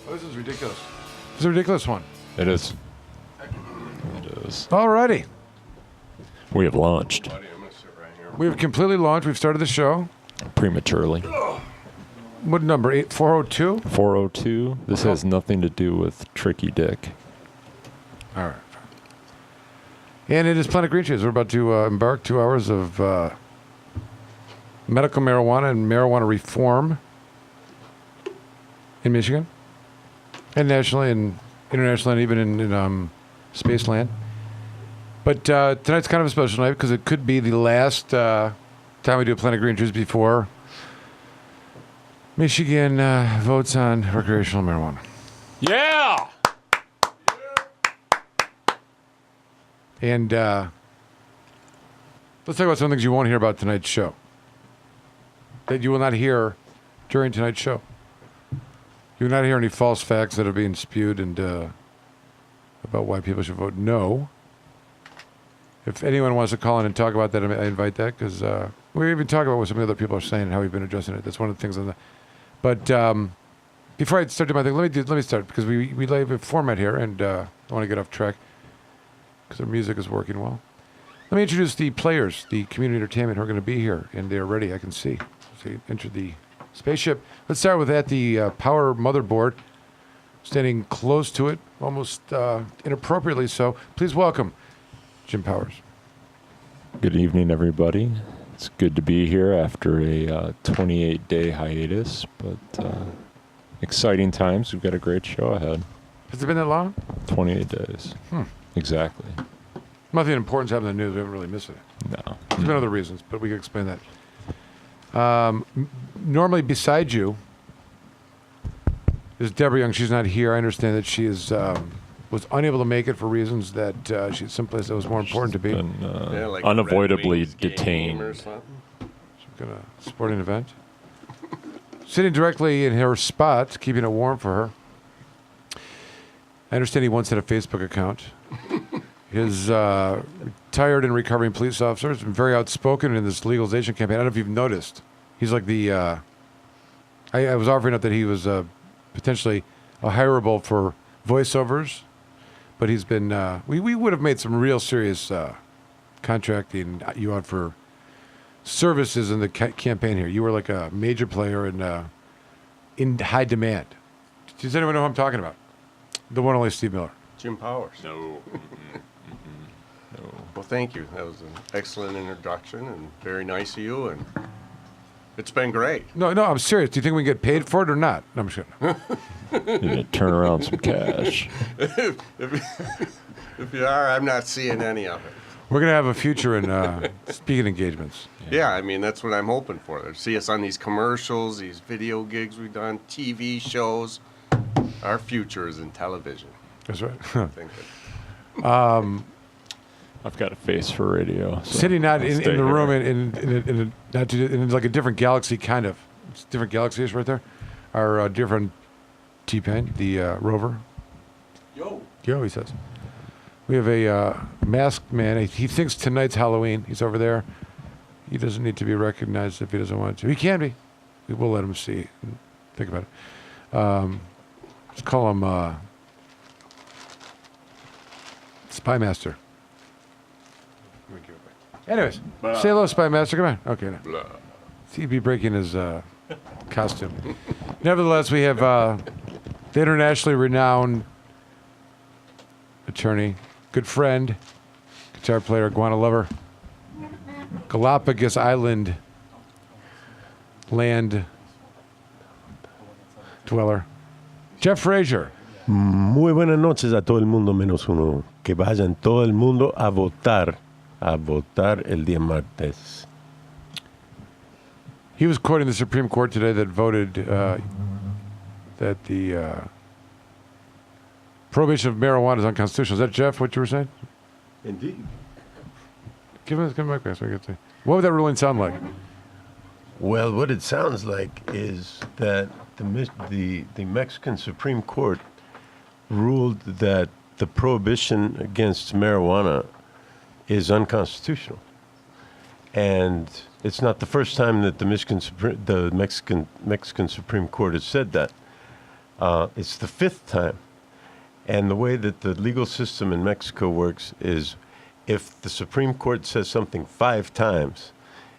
Oh, this is ridiculous. This is a ridiculous one. It is. It is. Alrighty. We have launched We have completely launched. We've started the show. prematurely. What number? 402? 402. This has nothing to do with Tricky Dick. All right. And it is Planet Green Cheese. We're about to embark 2 hours of medical marijuana and marijuana reform in Michigan, and nationally and internationally, and even in Spaceland. But tonight's kind of a special night because it could be the last time we do Planet Green Juice before Michigan votes on recreational marijuana. Yeah! And let's talk about some things you won't hear about tonight's show. That you will not hear during tonight's show. You will not hear any false facts that are being spewed and about why people should vote no. If anyone wants to call in and talk about that, I invite that because we even talk about what some of the other people are saying and how we've been addressing it. That's one of the things on the. But before I start doing my thing, let me start because we have a format here and I want to get off track because our music is working well. Let me introduce the players, the community entertainment who are going to be here, and they're ready. I can see. So you enter the spaceship. Let's start with the power motherboard, standing close to it, almost inappropriately so. Please welcome Jim Powers. Good evening, everybody. It's good to be here after a 28-day hiatus, but exciting times. We've got a great show ahead. Has it been that long? 28 days. Exactly. Nothing important's happened in the news. We haven't really missed it. No. There's been other reasons, but we can explain that. Normally beside you is Deborah Young. She's not here. I understand that she is was unable to make it for reasons that she's someplace that was more important to be. Been like unavoidably Red Wings game detained. or something. Some kind of sporting event. Sitting directly in her spot, keeping it warm for her. I understand he once had a Facebook account. His retired and recovering police officer has been very outspoken in this legalization campaign. I don't know if you've noticed. He's like the... I was offering up that he was potentially a hireable for voiceovers, but he's been... we would have made some real serious contracting you out for services in the campaign here. You were like a major player and in high demand. Does anyone know who I'm talking about? The one and only Steve Miller. Jim Powers. No. Well, thank you. That was an excellent introduction and very nice of you, and it's been great. No, I'm serious. Do you think we can get paid for it or not? No, I'm just kidding. Need to turn around some cash. If you are, I'm not seeing any of it. We're going to have a future in speaking engagements. Yeah, I mean, that's what I'm hoping for. See us on these commercials, these video gigs we've done, TV shows. Our future is in television. That's right. I think that. I've got a face for radio. So Sitting not I'll in stay the room here. in like a different galaxy, kind of. It's different galaxies right there. Our dear friend T-Pain, the rover. Yo. Yo, he says. We have a masked man. He thinks tonight's Halloween. He's over there. He doesn't need to be recognized if he doesn't want to. He can be. We will let him see. Think about it. Let's call him Spy Master. Anyways, say hello, Spy Master. Come on. Okay. Now. Blah. He'd be breaking his costume. Nevertheless, we have the internationally renowned attorney, good friend, guitar player, iguana lover, Galapagos Island land dweller, Jeff Frazier. Muy buenas noches a todo el mundo menos uno. Que vayan todo el mundo a votar el día martes. He was quoting the Supreme Court today that voted that the prohibition of marijuana is unconstitutional. Is that, Jeff, what you were saying? Indeed. Give me my mic, so I can see. What would that ruling sound like? Well, what it sounds like is that the Mexican Supreme Court ruled that the prohibition against marijuana is unconstitutional. And it's not the first time that the Mexican Supreme Court has said that. It's the 5th time. And the way that the legal system in Mexico works is if the Supreme Court says something 5 times,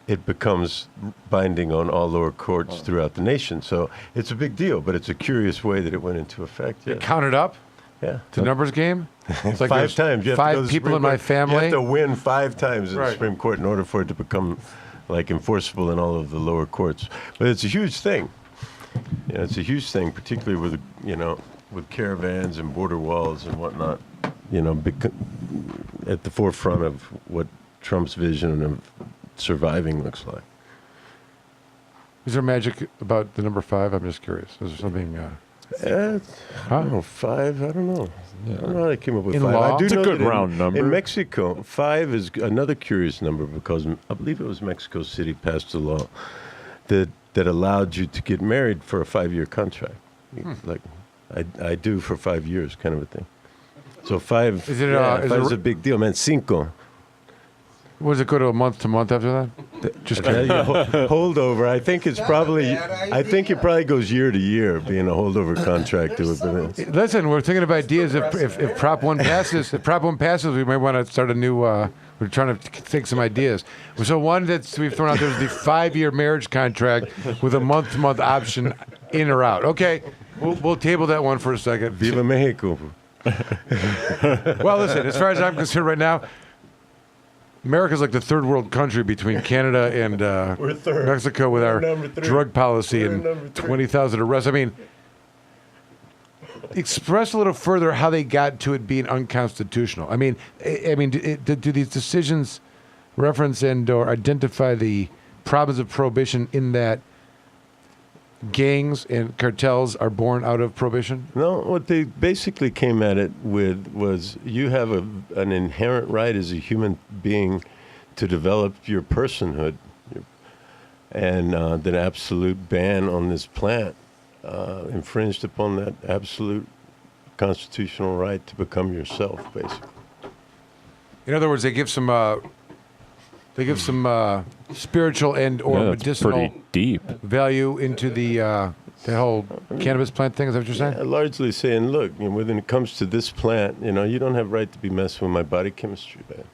it becomes binding on all lower courts throughout the nation. So it's a big deal, but it's a curious way that it went into effect. Yeah. It counted up. Yeah. The numbers game. It's like 5 there's times. You have to go to 5 the people Supreme in my Court. family. You have to win 5 times in Right. the Supreme Court in order for it to become like enforceable in all of the lower courts. But it's a huge thing. Yeah, it's a huge thing, particularly with with caravans and border walls and whatnot. At the forefront of what Trump's vision of surviving looks like. Is there magic about the number 5? I'm just curious. Is there something? I don't know, 5. I don't know. I don't know how they came up with In 5. law? I do It's a know good that round number. In Mexico, 5 is another curious number because I believe it was Mexico City passed a law that allowed you to get married for a 5-year contract. Like I do for 5 years, kind of a thing. So 5 Is it, is 5 it- is a big deal, man. 5. Was it go to month after that? Just kidding. Holdover. I think it's probably. I think it probably goes year to year, being a holdover contract. Listen, we're thinking of ideas. If Prop 1 passes, we might want to start a new. We're trying to think some ideas. So one that we've thrown out there is the 5-year marriage contract with a month-to-month option, in or out. Okay, we'll table that one for a second. Viva Mexico. Well, listen. As far as I'm concerned, right now, America's like the third world country between Canada and We're third. Mexico with We're our number 3. drug policy We're and number 3. 20,000 arrests. I mean, express a little further how they got to it being unconstitutional. I mean, do these decisions reference and or identify the problems of prohibition in that gangs and cartels are born out of prohibition? No, what they basically came at it with was you have an inherent right as a human being to develop your personhood, and the absolute ban on this plant infringed upon that absolute constitutional right to become yourself, basically. In other words, they give some spiritual and or Yeah, that's medicinal pretty deep. value into the whole cannabis plant thing. Is that what you're saying? Largely saying, look, when it comes to this plant, you don't have right to be messing with my body chemistry, man.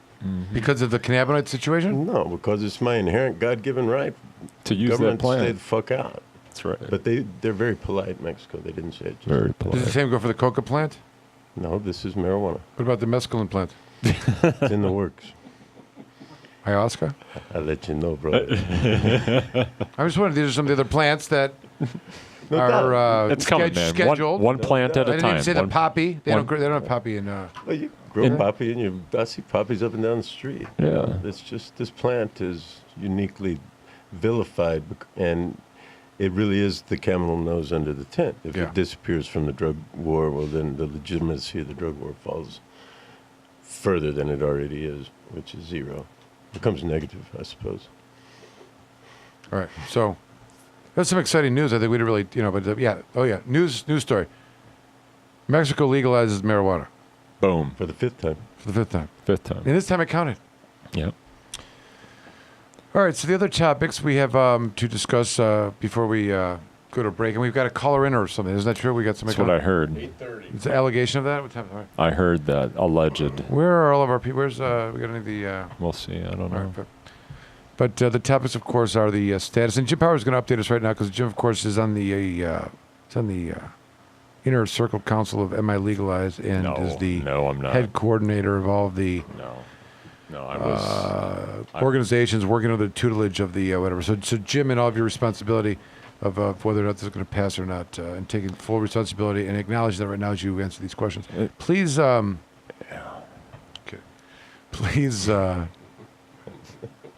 Because of the cannabinoid situation? No, because it's my inherent God-given right. To use that Government stay the plant. fuck out. That's right. But they're very polite in Mexico. They didn't say it. Very Does the polite. same go for the coca plant? No, this is marijuana. What about the mescaline plant? It's in the works. Ayahuasca? I'll let you know, brother. I just wondering, these are some of the other plants that No are doubt. It's coming, man. scheduled. One plant at I a didn't time. even say the One- poppy. They one- don't have poppy in. Well, you grow poppy, and I see poppies up and down the street. Yeah. It's just this plant is uniquely vilified, and it really is the camel nose under the tent. If Yeah. it disappears from the drug war, well, then the legitimacy of the drug war falls further than it already is, which is 0. Becomes negative, I suppose. All right. So that's some exciting news. I think we didn't really, but yeah. Oh, yeah. News story. Mexico legalizes marijuana Boom. For the 5th time. for the 5th time. 5th time. And this time it counted. Yep. All right. So the other topics we have to discuss before we go to break, and we've got a caller in or something. Isn't that true? We got somebody. That's what I heard. It's an allegation of that. What time? All right. I heard that alleged. Where are all of our people? Where's we got any of the? We'll see. I don't All know. right, but the topics, of course, are the status. And Jim Power is going to update us right now because Jim, of course, is on the inner circle council of MI Legalize and is the No, I'm not. head coordinator of all of the No, I was. organizations working under the tutelage of the whatever. So Jim, and all of your responsibility of whether or not this is going to pass or not, and taking full responsibility and acknowledge that right now as you answer these questions. Please, okay. Please.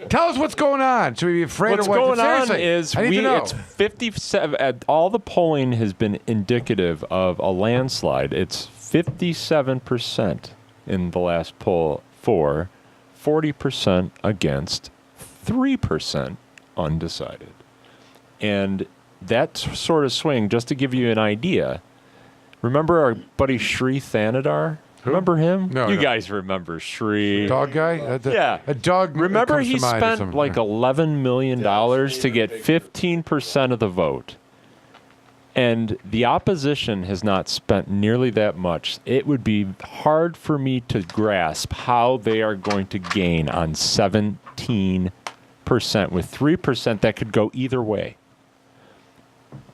Tell us what's going on. Should we be afraid What's or what? going on Seriously, is I need to know. it's 57. All the polling has been indicative of a landslide. It's 57% in the last poll for, 40% against, 3% undecided. And that sort of swing, just to give you an idea, remember our buddy Sri Thanadar? Remember him? No, You no. guys remember Sri. Dog guy? Yeah. A dog. Remember comes he to mind or spent something. like $11 million to get 15% of the vote. And the opposition has not spent nearly that much. It would be hard for me to grasp how they are going to gain on 17% with 3% that could go either way.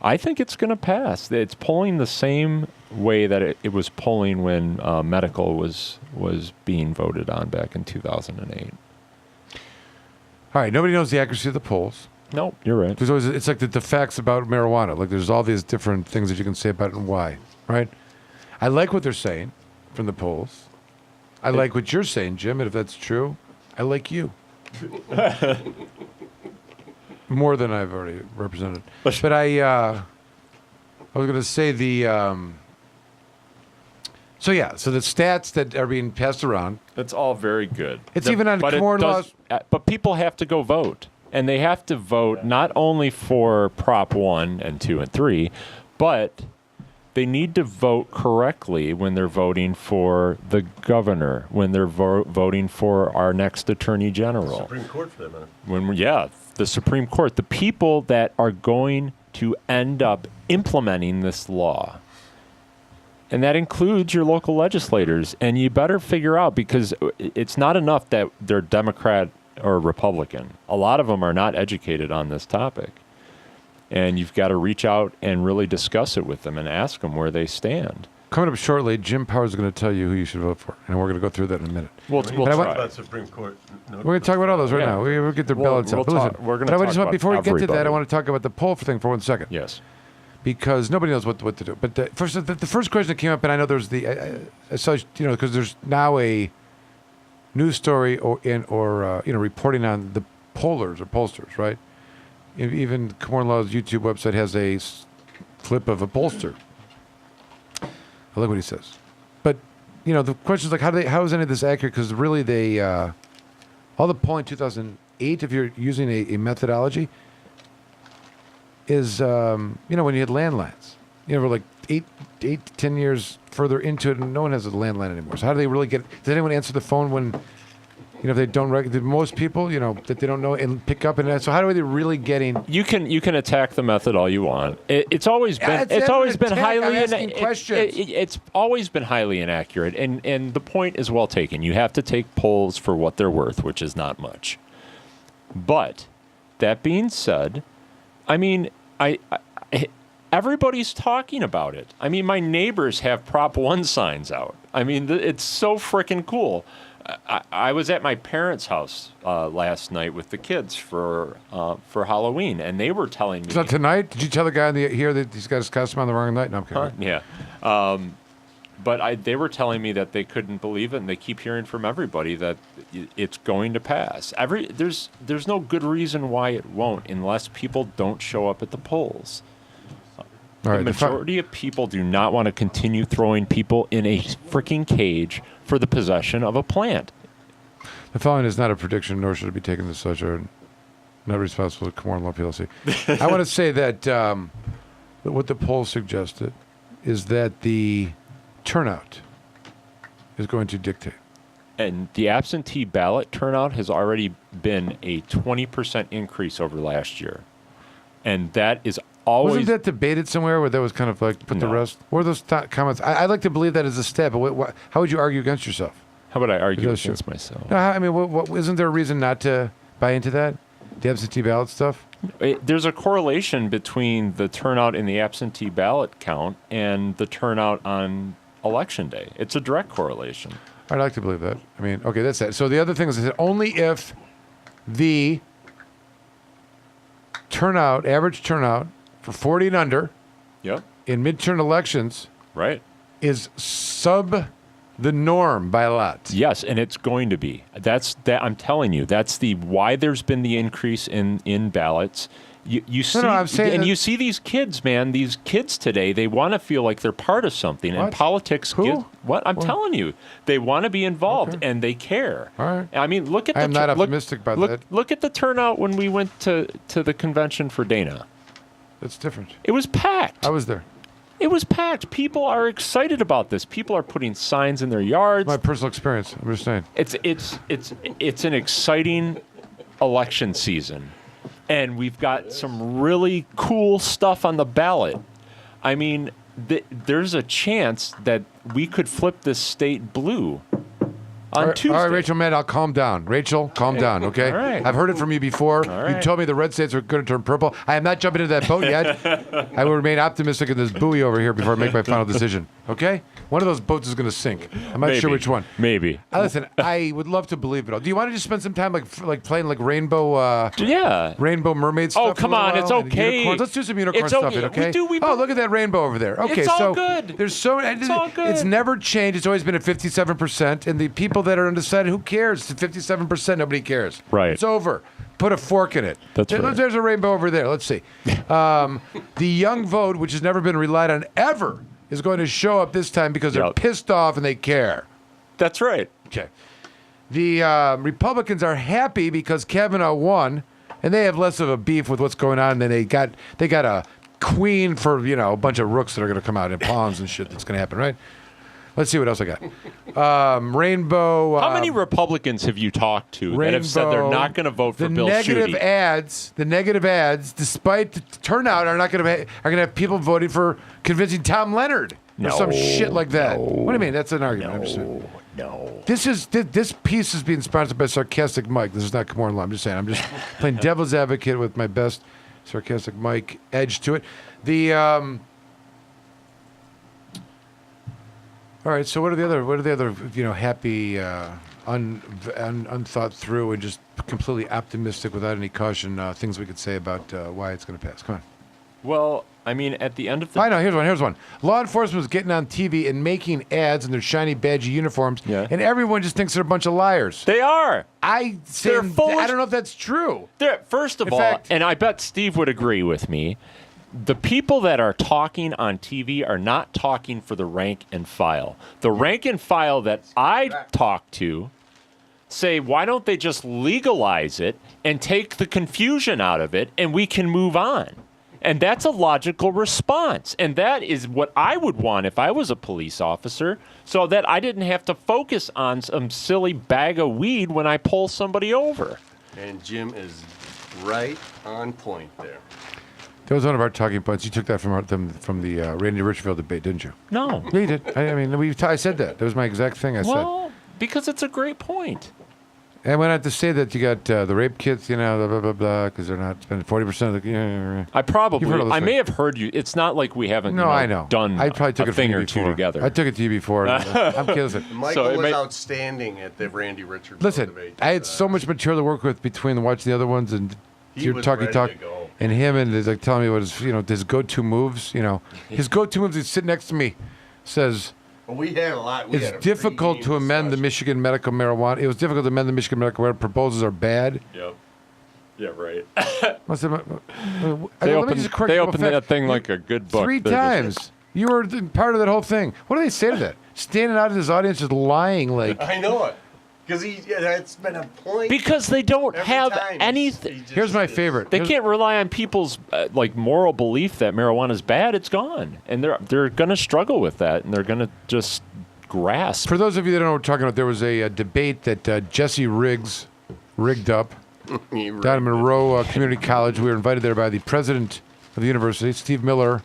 I think it's going to pass. It's polling the same way that it was polling when medical was being voted on back in 2008. All right, nobody knows the accuracy of the polls. No, you're right. There's always, it's like the facts about marijuana. Like there's all these different things that you can say about it and why, right? I like what they're saying from the polls. I like what you're saying, Jim, and if that's true, I like you. More than I've already represented. But I was going to say so the stats that are being passed around. That's all very good. It's even on Comor laws. But people have to go vote. And they have to vote not only for Prop 1 and 2 and 3, but they need to vote correctly when they're voting for the governor, when they're voting for our next attorney general. Supreme Court for that matter. The Supreme Court, the people that are going to end up implementing this law. And that includes your local legislators. And you better figure out, because it's not enough that they're Democrat or Republican. A lot of them are not educated on this topic. And you've got to reach out and really discuss it with them and ask them where they stand. Coming up shortly, Jim Powers is going to tell you who you should vote for. And we're going to go through that in a minute. We'll But I try. want- About Supreme Court. We're going to talk about all those right now. We'll get their ballots out. But listen, we're gonna but I talk just want, about before we get to that, everybody. I want to talk about the poll thing for 1 second. Yes. Because nobody knows what to do. But the first question that came up, and I know there's I saw, because there's now a news story or reporting on the pollers or pollsters, right? Even Comor Law's YouTube website has a clip of a pollster. I like what he says. But, the question is like, how is any of this accurate? Because really all the polling in 2008, if you're using a methodology, is, when you had landlines. We're like 8 to 10 years further into it, and no one has a landline anymore. So how do they really get? Does anyone answer the phone when, if they don't recognize? Most people, that they don't know and pick up and so how are they really getting? You can attack the method all you want. It's always been It's never always an been attack. highly I'm asking questions. it's always been highly inaccurate, and the point is well taken. You have to take polls for what they're worth, which is not much. But that being said, I mean, I everybody's talking about it. I mean, my neighbors have Prop 1 signs out. I mean, it's so freaking cool. I was at my parents' house last night with the kids for Halloween, and they were telling me. Is that tonight? Did you tell the guy here that he's got his costume on the wrong night? No, I'm kidding. Yeah. But they were telling me that they couldn't believe it, and they keep hearing from everybody that it's going to pass. There's no good reason why it won't, unless people don't show up at the polls. All right, the majority of people do not want to continue throwing people in a freaking cage for the possession of a plant. The following is not a prediction, nor should it be taken as such, or not responsible to Comor Law PLC. I want to say that what the poll suggested is that the turnout is going to dictate. And the absentee ballot turnout has already been a 20% increase over last year. And that is always... Wasn't that debated somewhere where that was kind of like put to No. rest? What are those comments? I'd like to believe that as a stat, but how would you argue against yourself? How about I argue Because against myself? No, I mean, isn't there a reason not to buy into that? The absentee ballot stuff? There's a correlation between the turnout in the absentee ballot count and the turnout on Election Day. It's a direct correlation. I'd like to believe that. I mean, okay, that's that. So the other thing is that only if the average turnout for 40 and under Yep. in midterm elections Right. is sub the norm by a lot. Yes, and it's going to be. I'm telling you, that's why there's been the increase in ballots. You see, I'm saying and that- you see these kids, man. These kids today, they want to feel like they're part of something. What? And politics. Who? What I'm telling you, they want to be involved and they care. All right. I mean, look at. I am not look- optimistic about that. Look at the turnout when we went to the convention for Dana. That's different. It was packed. I was there. It was packed. People are excited about this. People are putting signs in their yards. My personal experience. I'm just saying. It's an exciting election season, and we've got some really cool stuff on the ballot. I mean, there's a chance that we could flip this state blue on Tuesday. All right, Rachel, man, I'll calm down. Rachel, calm down, okay? All right. I've heard it from you before. All You right. told me the red states are going to turn purple. I am not jumping into that boat yet. I will remain optimistic in this buoy over here before I make my final decision, okay? One of those boats is going to sink. I'm not sure which one. Maybe. Listen, I would love to believe it all. Do you want to just spend some time like playing like rainbow Yeah. rainbow mermaid stuff? Oh, come for a little on, it's while? And okay. unicorns? Let's do some unicorn It's stuff, okay. okay? We Oh, look at that rainbow over there. Okay, It's all so good. there's so It's all good. It's never changed. It's always been at 57%, and the people that are undecided, who cares? It's 57%. Nobody cares. Right. It's over. Put a fork in it. That's right. There's a rainbow over there. Let's see. The young vote, which has never been relied on ever, is going to show up this time because they're Yep. pissed off and they care. That's right. Okay. The Republicans are happy because Kavanaugh won, and they have less of a beef with what's going on. And they got a queen for a bunch of rooks that are going to come out in pawns and shit. That's going to happen, right? Let's see what else I got. Rainbow. How many Republicans have you talked to that have said they're Rainbow. not going to vote for the Bill negative Schuette? the negative ads, despite the turnout, are going to have people voting for convincing Tom Leonard or some shit like that. What do you mean? That's an argument. I'm just saying. No. This piece is being sponsored by Sarcastic Mike. This is not Kamora Law. I'm just saying. I'm just playing devil's advocate with my best Sarcastic Mike edge to it. All right. So what are the other happy, unthought through and just completely optimistic without any caution things we could say about why it's going to pass? Come on. Well, I mean, at the end of the I know. Here's one. Law enforcement was getting on TV and making ads in their shiny badgy uniforms, and everyone just thinks they're a bunch of liars. They are. I don't know if that's true. First of In all, fact- and I bet Steve would agree with me, the people that are talking on TV are not talking for the rank and file. The rank and file that I talk to say, why don't they just legalize it and take the confusion out of it and we can move on? And that's a logical response. And that is what I would want if I was a police officer, so that I didn't have to focus on some silly bag of weed when I pull somebody over. And Jim is right on point there. That was one of our talking points. You took that from the Randy Richfield debate, didn't you? No. Yeah, you did. I mean, I said that. That was my exact thing I said. Well, because it's a great point. And I went on to say that you got the rape kits, blah, blah, blah, blah, because they're not spending 40% of the... You've heard all this I may thing. have heard you. It's not like we haven't I know. done I probably took a it from thing you or two before. together. I took it to you before. I'm kidding. Michael it was may- outstanding at the Randy Richards Listen, debate. I had so much material to work with between watching the other ones and He your was talkie ready talk to go. and him and he's like telling me what his go-to moves. His go-to moves. He's sitting next to me. Says Well, we had a lot. We had a it's difficult pregame to amend the discussion. Michigan medical marijuana. It was difficult to amend the Michigan medical marijuana proposals are bad. Yep. Yeah, right. Let me They just correct you real opened fast. that thing like a good book. 3 They're just- times. You were part of that whole thing. What do they say to that? Standing out in his audience just lying like. I know it. Because that's been a point. Because they don't every have time. anything. He just Here's my is- favorite. They Here's- can't rely on people's moral belief that marijuana is bad. It's gone, and they're going to struggle with that, and they're going to just grasp. For those of you that don't know what we're talking about, there was a debate that Jesse Riggs rigged up He down rigged at Monroe Community College. We were invited there by the president of the university, Steve Miller.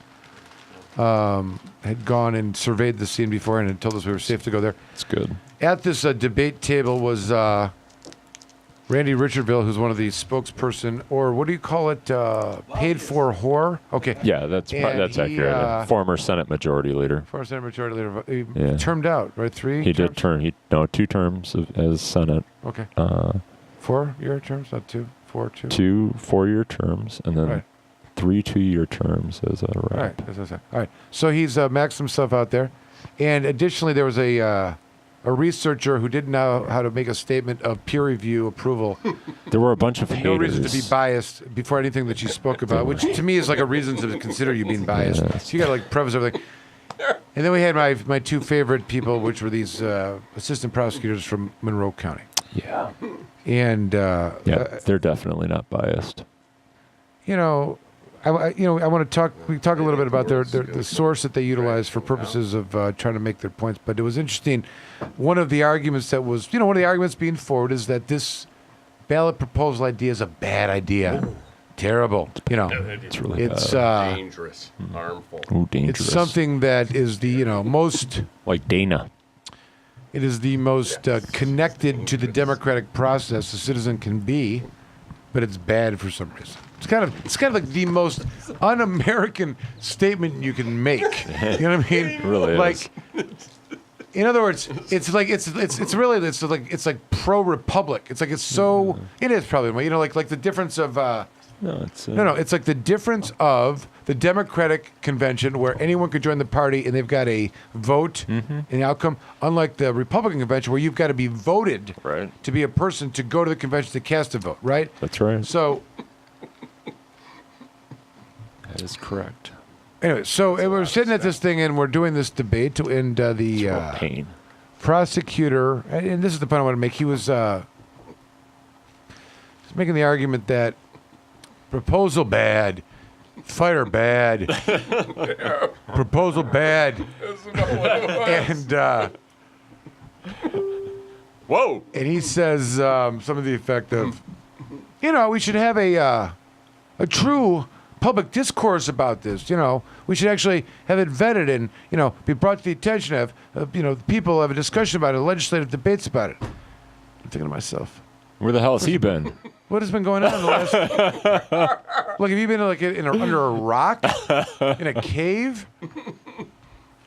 Had gone and surveyed the scene before and had told us we were safe to go there. It's good. At this debate table was Randy Richardville, who's one of the spokesperson, or what do you call it? Paid for whore? Okay. Yeah, that's And accurate. Former Senate Majority Leader. Former Senate Majority Leader. He Yeah. termed out, right? 3? He did terms? turn. 2 terms as Senate. Okay. 4-year terms, not 2. 4, 2. 2 4-year terms, and then Right. 3 2-year terms as a rep. Right. That's what I said. All right. So he's maxed himself out there. And additionally, there was a researcher who didn't know how to make a statement of peer review approval. There were a bunch of No haters. reason to be biased before anything that you spoke about, which to me is like a reason to consider you being biased. Yes. So you got to like preface everything. And then we had my 2 favorite people, which were these assistant prosecutors from Monroe County. Yeah. And They're definitely not biased. I want to talk. We talk a little bit about the source that they utilize for purposes of trying to make their points. But it was interesting. One of the arguments that was, one of the arguments being forward is that this ballot proposal idea is a bad idea. terrible. You know, It's really it's Dangerous, harmful. Ooh, dangerous. it's something that is the most. like Dana. It is the most connected to the democratic process a citizen can be, but it's bad for some reason. It's kind of like the most un-American statement you can make. You know what I mean? It really is. Like, in other words, it's like it's like pro-republic. It's like it's so. It is probably, you know, like the difference of. No, it's No, it's like the difference of the Democratic convention where anyone could join the party and they've got a vote and outcome, unlike the Republican convention where you've got to be voted Right. to be a person to go to the convention to cast a vote, right? That's right. So That is correct. anyway, we're sitting at this thing and we're doing this debate and the Well, pain. prosecutor, and this is the point I want to make, he was making the argument that proposal bad, fighter bad, proposal bad, and Whoa! and he says some of the effect of, you know, we should have a true public discourse about this. You know, we should actually have it vetted and, you know, be brought to the attention of, you know, people have a discussion about it, legislative debates about it. I'm thinking to myself, Where the hell has he been? what has been going on in the last? Look, have you been like under a rock, in a cave?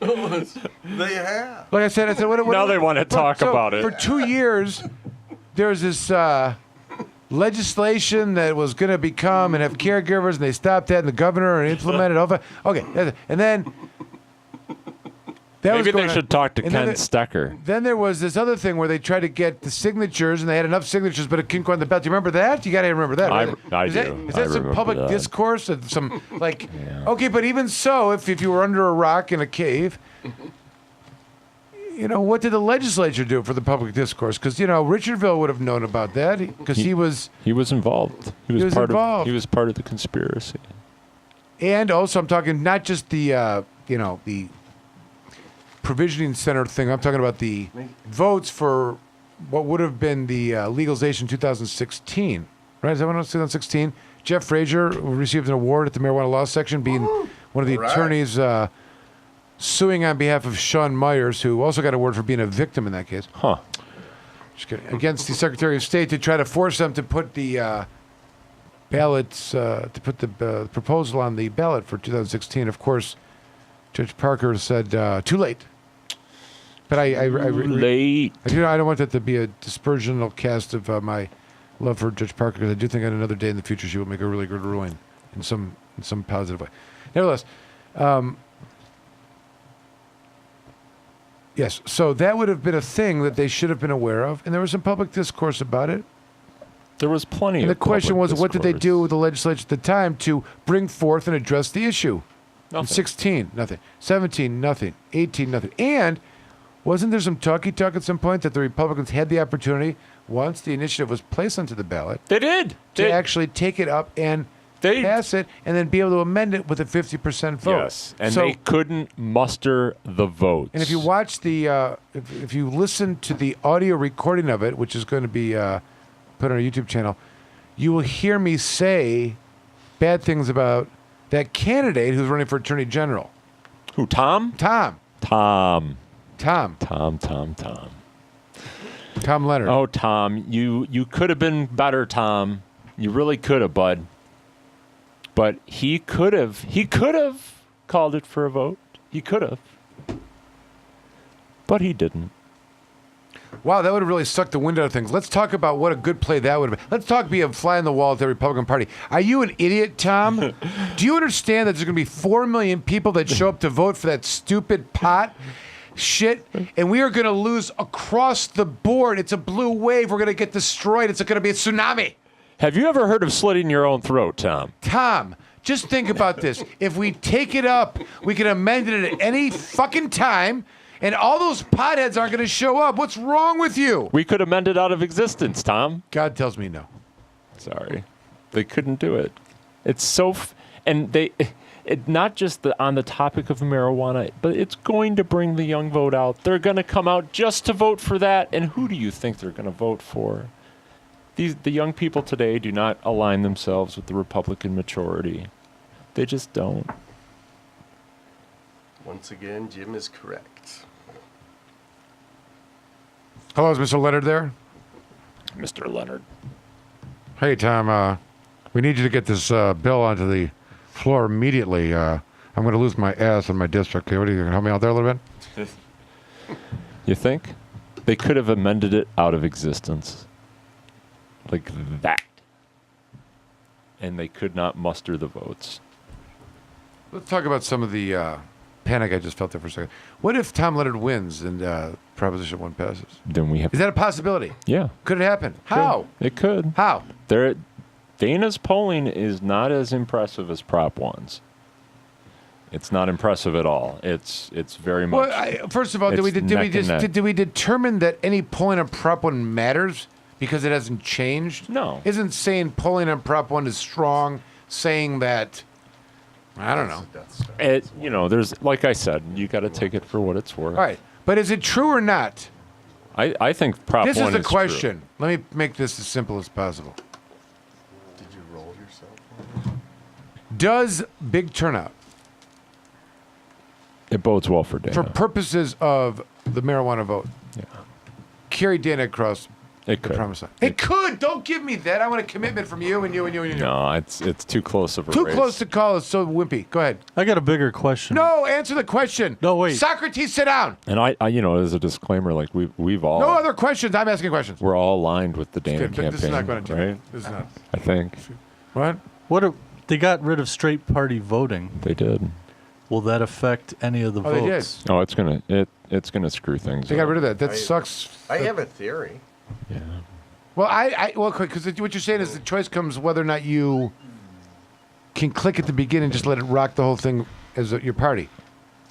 They have. Like I said, what Now they wanna look, talk so about it. For 2 years, there was this legislation that was going to become and have caregivers, and they stopped that, and the governor implemented all that. Okay, and then that was Maybe going they on. should talk to And Ken then Stecker. Then there was this other thing where they tried to get the signatures, and they had enough signatures, but it couldn't go on the ballot. Do you remember that? You got to remember that. I- Right? I is that, do. Is I that some remember public that. discourse? Of some like, okay, but even so, if you were under a rock in a cave, you know, what did the legislature do for the public discourse? Because, you know, Richardville would have known about that because he was. He was involved. He was, was part involved. of. He was part of the conspiracy. And also, I'm talking not just the, you know, the provisioning center thing. I'm talking about the votes for what would have been the legalization 2016. Right? Is that when it was 2016? Jeff Frazier received an award at the marijuana law section, being one of the Right. attorneys suing on behalf of Sean Myers, who also got an award for being a victim in that case. Huh. Just kidding. Against the Secretary of State to try to force them to put the ballots, to put the proposal on the ballot for 2016. Of course, Judge Parker said, too late. But I Late. I don't want that to be a dispersional cast of my love for Judge Parker, because I do think on another day in the future she will make a really good ruling in some positive way. Nevertheless, yes, so that would have been a thing that they should have been aware of, and there was some public discourse about it. There was plenty And the of question was, public what did they discourse. do with the legislature at the time to bring forth and address the issue? In Nothing. 16, nothing. 17, nothing. 18, nothing. And wasn't there some talk at some point that the Republicans had the opportunity, once the initiative was placed onto the ballot, They did. to They, actually take it up and they pass it, and then be able to amend it with a 50% vote? Yes, and so, they couldn't muster the votes. and if you watch the, if you listen to the audio recording of it, which is going to be put on our YouTube channel, you will hear me say bad things about that candidate who's running for Attorney General. Who? Tom? Tom Leonard. Oh, Tom, you could have been better, Tom. You really could have, bud. But he could have called it for a vote. He could have. But he didn't. Wow, that would have really sucked the wind out of things. Let's talk about what a good play that would have been. Let's talk be a fly on the wall at the Republican Party. Are you an idiot, Tom? Do you understand that there's going to be 4 million people that show up to vote for that stupid pot shit, and we are going to lose across the board? It's a blue wave. We're going to get destroyed. It's going to be a tsunami. Have you ever heard of slitting your own throat, Tom? Tom, just think about this. If we take it up, we can amend it at any fucking time, and all those potheads aren't going to show up. What's wrong with you? We could amend it out of existence, Tom. God tells me no. Sorry. They couldn't do it. It's so... and they... not just on the topic of marijuana, but it's going to bring the young vote out. They're going to come out just to vote for that. And who do you think they're going to vote for? The young people today do not align themselves with the Republican majority. They just don't. Once again, Jim is correct. Hello, is Mr. Leonard there? Mr. Leonard. Hey, Tom. We need you to get this bill onto the floor immediately. I'm going to lose my ass in my district. Okay, what are you going to help me out there a little bit? You think? They could have amended it out of existence. Like that. And they could not muster the votes. Let's talk about some of the panic I just felt there for a second. What if Tom Leonard wins and Proposition 1 passes? Then we have. Is that a possibility? Yeah. Could it happen? How? It could. How? Dana's polling is not as impressive as Prop 1's. It's not impressive at all. It's very much. Well, first of all, did we it's neck and neck. determine that any polling on Prop 1 matters because it hasn't changed? No. Isn't saying polling on Prop 1 is strong saying that, I don't know. There's, like I said, you got to take it for what it's worth. All right. But is it true or not? I think Prop 1 is This is the true. question. Let me make this as simple as possible. Did you roll yourself? Does big turnout, It bodes well for Dana. for purposes of the marijuana vote, Yeah. carry Dana across It the could. promised land? It could. Don't give me that. I want a commitment from you and you and you and you. No, it's too close of a Too race. close to call. It's so wimpy. Go ahead. I got a bigger question. No, answer the question. No, wait. Socrates, sit down. And I as a disclaimer, like we've all No other questions. I'm asking questions. we're all aligned with the Dana Good, but campaign, this is not going to right? This is not. I think What? They got rid of straight party voting. they did. Will that affect any of the Oh, they did. votes? Oh, it's gonna screw things. They got up. rid of that. That I- sucks. I have a theory. Yeah. Well, because what you're saying is the choice comes whether or not you can click at the beginning and just let it rock the whole thing as your party,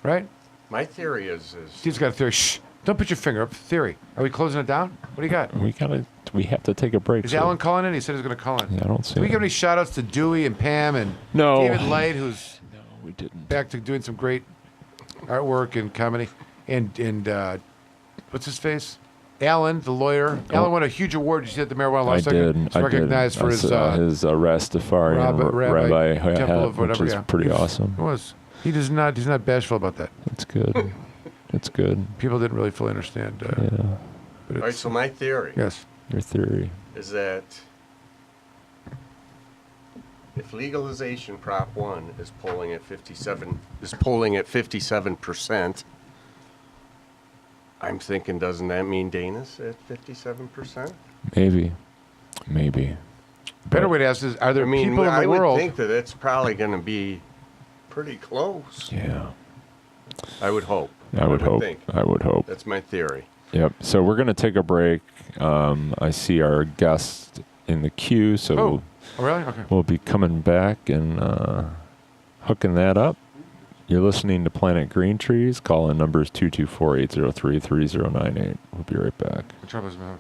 right? My theory is Steve's got a theory. Shh! Don't put your finger up. Theory. Are we closing it down? What do you got? We have to take a break. Is so- Alan calling in? He said he was going to call in. Yeah, I don't see Did we it. give any shout outs to Dewey and Pam and No. David Light, who's No, we didn't. back to doing some great artwork and comedy, and what's his face? Alan, the lawyer. Alan won a huge award. Did you see at the marijuana law I sector? did. He's I recognized did. for I his saw his Rastafarian rabbi hat, temple of which whatever. is Yeah. pretty He was- awesome. It was. He's not bashful about that. It's good. It's good. People didn't really fully understand. Yeah. But all right. it's, So my theory yes. Your theory. is that if legalization Prop 1 is polling at 57%, I'm thinking, doesn't that mean Dana's at 57%? Maybe. Better way to ask is: are there I mean, people in I the would world? think that it's probably going to be pretty close. Yeah. I would hope. I would hope. think. I would hope. That's my theory. Yep. So we're gonna take a break. I see our guest in the queue, so Oh, really? Okay. we'll be coming back and hooking that up. You're listening to Planet Green Trees. Call in numbers 224-803-3098. We'll be right back. What trouble is my-